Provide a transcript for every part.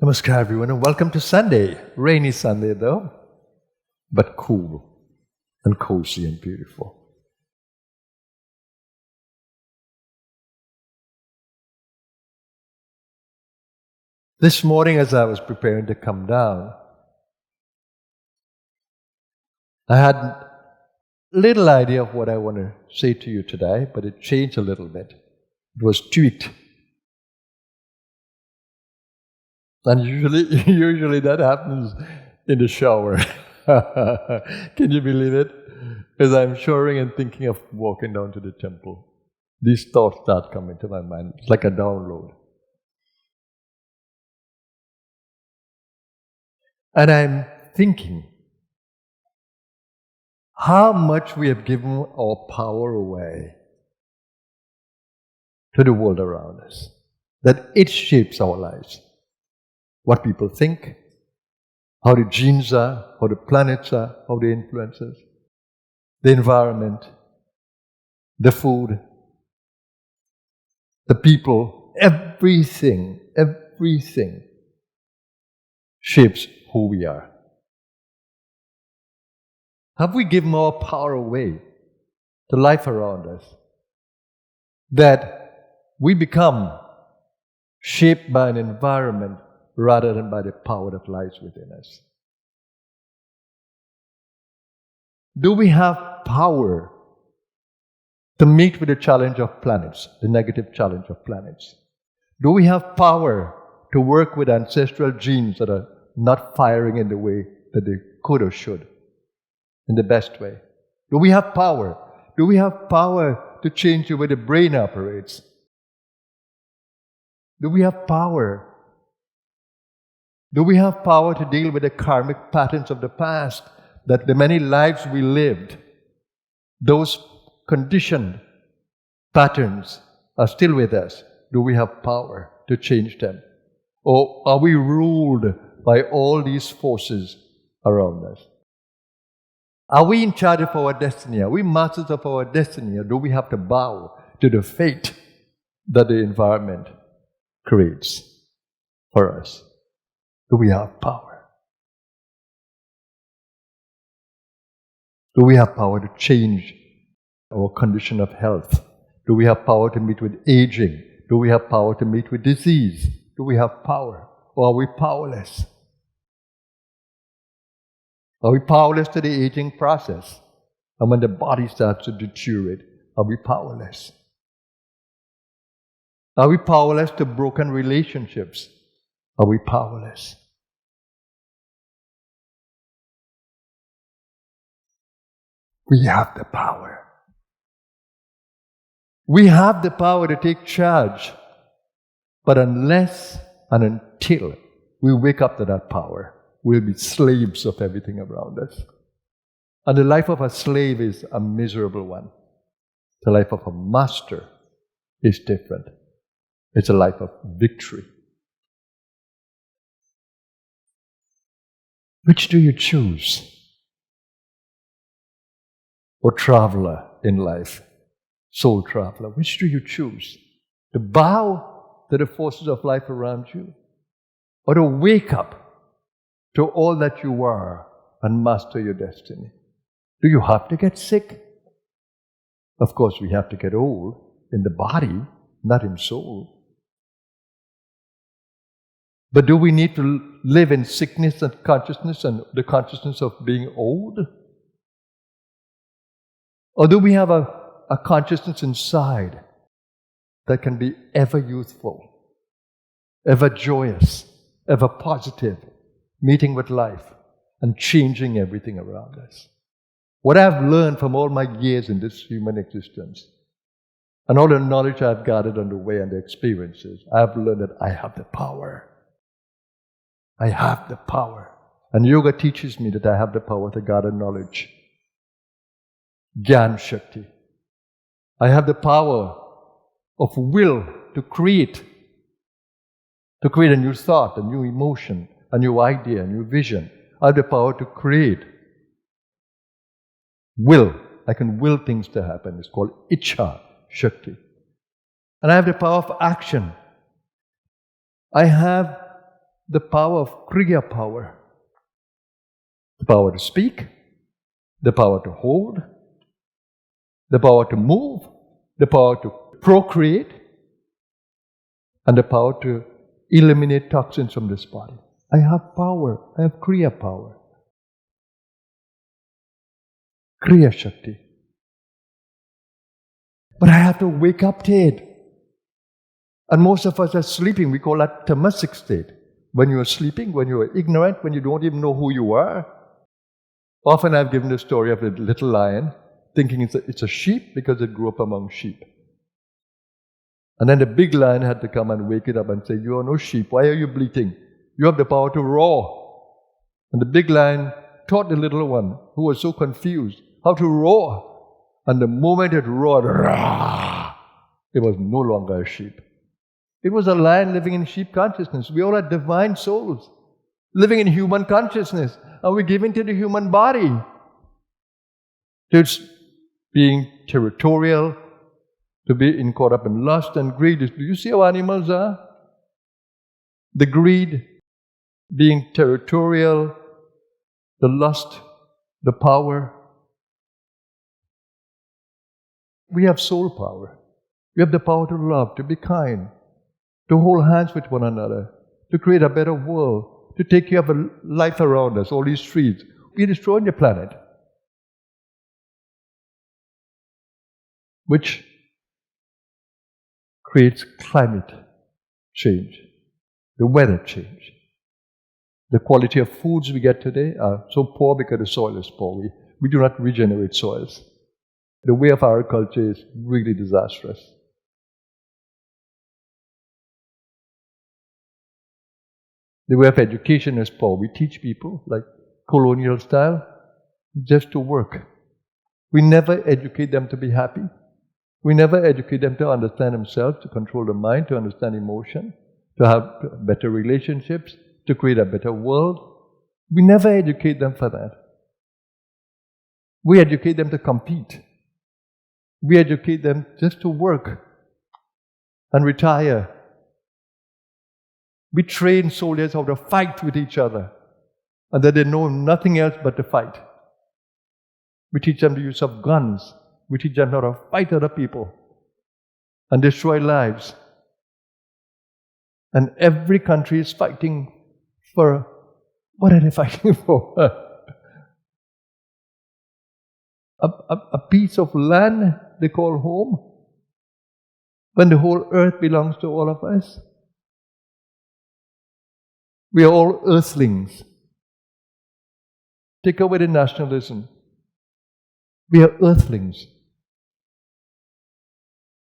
Namaskar everyone and welcome to Sunday. Rainy Sunday though, but cool and cozy and beautiful. This morning as I was preparing to come down, I had little idea of what I want to say to you today, but it changed a little bit. It was tweaked. And usually that happens in the shower. Can you believe it? As I'm showering and thinking of walking down to the temple, these thoughts start coming to my mind. It's like a download. And I'm thinking how much we have given our power away to the world around us, that it shapes our lives. What people think, how the genes are, how the planets are, how they influence us, the environment, the food, the people, everything shapes who we are. Have we given our power away to life around us, that we become shaped by an environment rather than by the power that lies within us? Do we have power to meet with the challenge of planets, the negative challenge of planets? Do we have power to work with ancestral genes that are not firing in the way that they could or should, in the best way? Do we have power? Do we have power to change the way the brain operates? Do we have power? Do we have power to deal with the karmic patterns of the past, that the many lives we lived, those conditioned patterns are still with us? Do we have power to change them? Or are we ruled by all these forces around us? Are we in charge of our destiny? Are we masters of our destiny? Or do we have to bow to the fate that the environment creates for us? Do we have power? Do we have power to change our condition of health? Do we have power to meet with aging? Do we have power to meet with disease? Do we have power? Or are we powerless? Are we powerless to the aging process? And when the body starts to deteriorate, are we powerless? Are we powerless to broken relationships? Are we powerless? We have the power. We have the power to take charge. But unless and until we wake up to that power, we'll be slaves of everything around us. And the life of a slave is a miserable one. The life of a master is different. It's a life of victory. Which do you choose? Or traveler in life, soul traveler, which do you choose? To bow to the forces of life around you? Or to wake up to all that you are and master your destiny? Do you have to get sick? Of course, we have to get old in the body, not in soul. But do we need to live in sickness and consciousness and the consciousness of being old? Or do we have a consciousness inside that can be ever youthful, ever joyous, ever positive, meeting with life and changing everything around us? What I've learned from all my years in this human existence and all the knowledge I've gathered on the way and the experiences, I've learned that I have the power. I have the power. And yoga teaches me that I have the power to gather knowledge. Gyan Shakti. I have the power of will to create a new thought, a new emotion, a new idea, a new vision. I have the power to create. Will. I can will things to happen. It's called Ichha Shakti. And I have the power of action. I have the power of Kriya power. The power to speak, the power to hold, the power to move, the power to procreate, and the power to eliminate toxins from this body. I have power. I have Kriya power. Kriya Shakti. But I have to wake up to it. And most of us are sleeping. We call that tamasic state. When you are sleeping, when you are ignorant, when you don't even know who you are. Often I've given the story of the little lion, thinking it's a sheep because it grew up among sheep. And then the big lion had to come and wake it up and say, "You are no sheep. Why are you bleating? You have the power to roar." And the big lion taught the little one, who was so confused, how to roar. And the moment it roared, rah, it was no longer a sheep. It was a lion living in sheep consciousness. We all are divine souls, living in human consciousness. And we're given to the human body. It's being territorial, to be caught up in lust and greed. Do you see how animals are? The greed, being territorial, the lust, the power. We have soul power. We have the power to love, to be kind, to hold hands with one another, to create a better world, to take care of the life around us, all these trees. We're destroying the planet, which creates climate change, the weather change. The quality of foods we get today are so poor because the soil is poor. We do not regenerate soils. The way of our culture is really disastrous. The way of education is poor. We teach people, like colonial style, just to work. We never educate them to be happy. We never educate them to understand themselves, to control the mind, to understand emotion, to have better relationships, to create a better world. We never educate them for that. We educate them to compete. We educate them just to work and retire. We train soldiers how to fight with each other, and that they know nothing else but to fight. We teach them the use of guns. We teach them how to fight other people and destroy lives. And every country is fighting for, what are they fighting for? A piece of land they call home, when the whole earth belongs to all of us. We are all Earthlings. Take away the nationalism. We are Earthlings.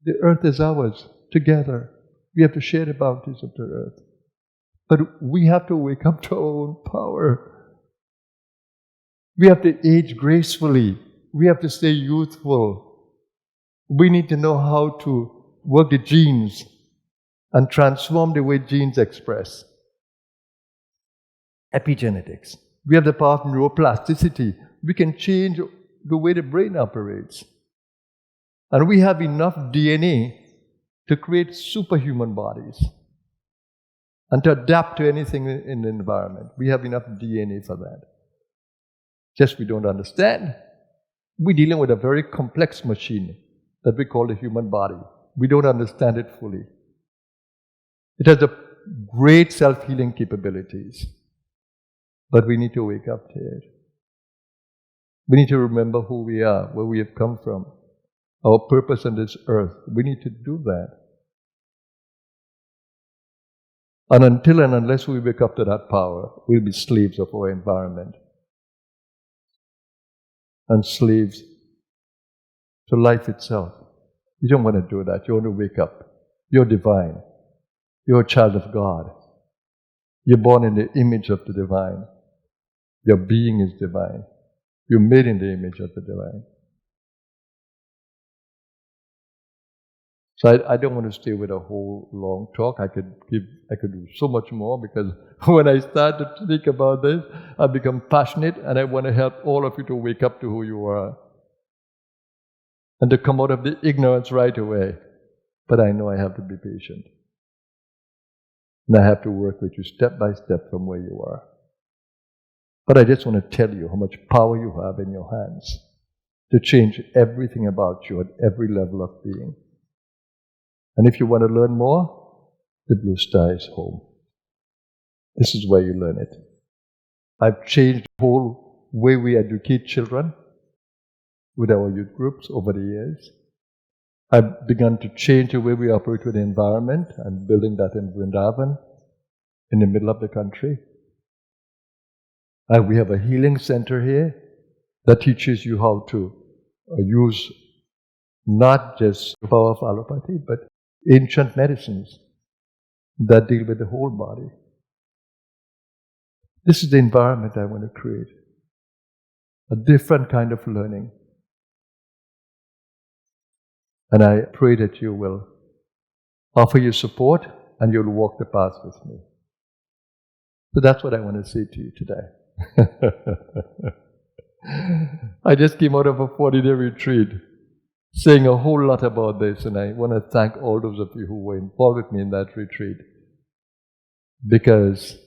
The earth is ours, together. We have to share the bounties of the earth. But we have to wake up to our own power. We have to age gracefully. We have to stay youthful. We need to know how to work the genes and transform the way genes express. Epigenetics. We have the power of neuroplasticity. We can change the way the brain operates. And we have enough DNA to create superhuman bodies and to adapt to anything in the environment. We have enough DNA for that. Just we don't understand. We're dealing with a very complex machine that we call the human body. We don't understand it fully. It has great self-healing capabilities. But we need to wake up to it. We need to remember who we are, where we have come from, our purpose on this earth. We need to do that. And until and unless we wake up to that power, we'll be slaves of our environment. And slaves to life itself. You don't want to do that. You want to wake up. You're divine. You're a child of God. You're born in the image of the divine. Your being is divine. You're made in the image of the divine. So I don't want to stay with a whole long talk. I could do so much more, because when I start to think about this, I become passionate, and I want to help all of you to wake up to who you are and to come out of the ignorance right away. But I know I have to be patient. And I have to work with you step by step from where you are. But I just want to tell you how much power you have in your hands to change everything about you at every level of being. And if you want to learn more, the Blue Star is home. This is where you learn it. I've changed the whole way we educate children with our youth groups over the years. I've begun to change the way we operate with the environment. I'm building that in Vrindavan, in the middle of the country. We have a healing center here that teaches you how to use not just the power of allopathy, but ancient medicines that deal with the whole body. This is the environment I want to create. A different kind of learning. And I pray that you will offer your support and you'll walk the path with me. So that's what I want to say to you today. I just came out of a 40-day retreat saying a whole lot about this, and I want to thank all those of you who were involved with me in that retreat, because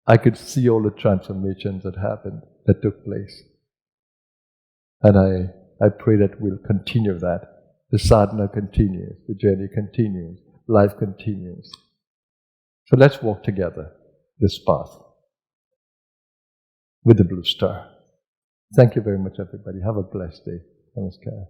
I could see all the transformations that happened, that took place. And I pray that we'll continue that. The sadhana continues, the journey continues, life continues. So let's walk together this path with the Blue Star. Thank you very much, everybody. Have a blessed day. Namaskar.